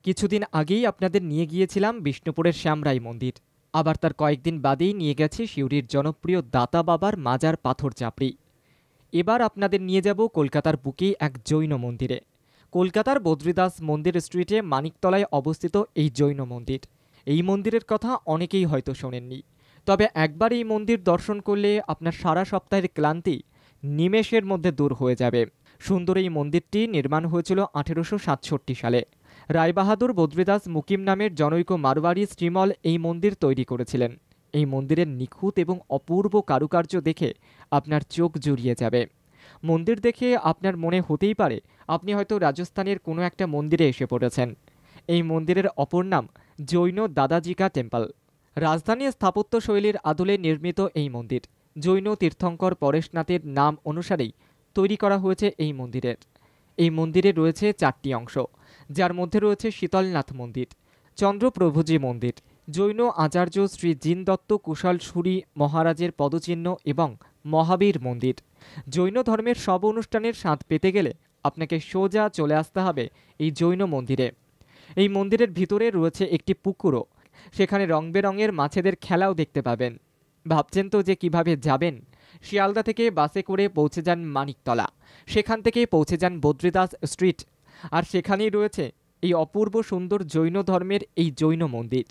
কিছুদিন আগেই আপনাদের নিয়ে গিয়েছিলাম বিষ্ণুপুরের শ্যামরাই মন্দির। আবার তার কয়েকদিন বাদেই নিয়ে গেছি সিউড়ির জনপ্রিয় দাতা বাবার মাজার পাথর চাপড়ি। এবার আপনাদের নিয়ে যাব কলকাতার বুকে এক জৈন মন্দিরে। কলকাতার বদ্রীদাস মন্দির স্ট্রিটে মানিকতলায় অবস্থিত এই জৈন মন্দির। এই মন্দিরের কথা অনেকেই হয়তো শোনেননি, তবে একবার এই মন্দির দর্শন করলে আপনার সারা সপ্তাহের ক্লান্তি নিমেষের মধ্যে দূর হয়ে যাবে। সুন্দর এই মন্দিরটি নির্মাণ হয়েছিল 1867 সালে। রায়বাহাদুর বদ্রীদাস মুকিম নামের জনৈক মারোয়াড়ি শ্রীমল এই মন্দির তৈরি করেছিলেন। এই মন্দিরের নিখুঁত এবং অপূর্ব কারুকার্য দেখে আপনার চোখ জুড়িয়ে যাবে। মন্দির দেখে আপনার মনে হতেই পারে আপনি হয়তো রাজস্থানের কোনো একটা মন্দিরে এসে পড়েছেন। এই মন্দিরের অপর নাম জৈন দাদাজিকা টেম্পল। রাজধানী স্থাপত্য শৈলীর আদলে নির্মিত এই মন্দির জৈন তীর্থঙ্কর পরেশনাথের নাম অনুসারেই তৈরি করা হয়েছে। এই মন্দিরে রয়েছে 4টি অংশ, যার মধ্যে রয়েছে শীতলনাথ মন্দির, চন্দ্রপ্রভুজি মন্দির, জৈন আচার্য শ্রী জিনদত্ত কুশল সুরি মহারাজের পদচিহ্ন এবং মহাবীর মন্দির। জৈন ধর্মের সব অনুষ্ঠানের স্বাদ পেতে গেলে আপনাকে সোজা চলে আসতে হবে এই জৈন মন্দিরে। এই মন্দিরের ভিতরে রয়েছে একটি পুকুরও, সেখানে রং বেরঙের মাছেদের খেলাও দেখতে পাবেন। ভাবছেন তো যে কিভাবে যাবেন? শিয়ালদা থেকে বাসে করে পৌঁছে যান মানিকতলা, সেখান থেকে পৌঁছে যান বদ্রীদাস স্ট্রিট, আর সেখানেই রয়েছে এই অপূর্ব সুন্দর জৈন ধর্মের এই জৈন মন্দির।